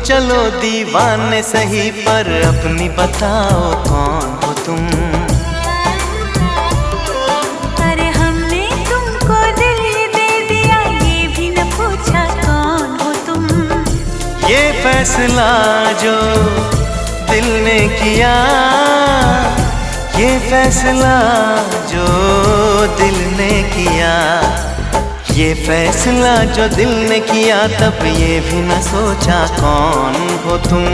चलो दीवाने सही, पर अपनी बताओ कौन हो तुम। अरे हमने तुमको दिल दे दिया, ये भी न पूछा कौन हो तुम। ये फैसला जो दिल ने किया, ये फैसला जो दिल ने किया, ये फैसला जो दिल ने किया, तब ये भी न सोचा कौन हो तुम।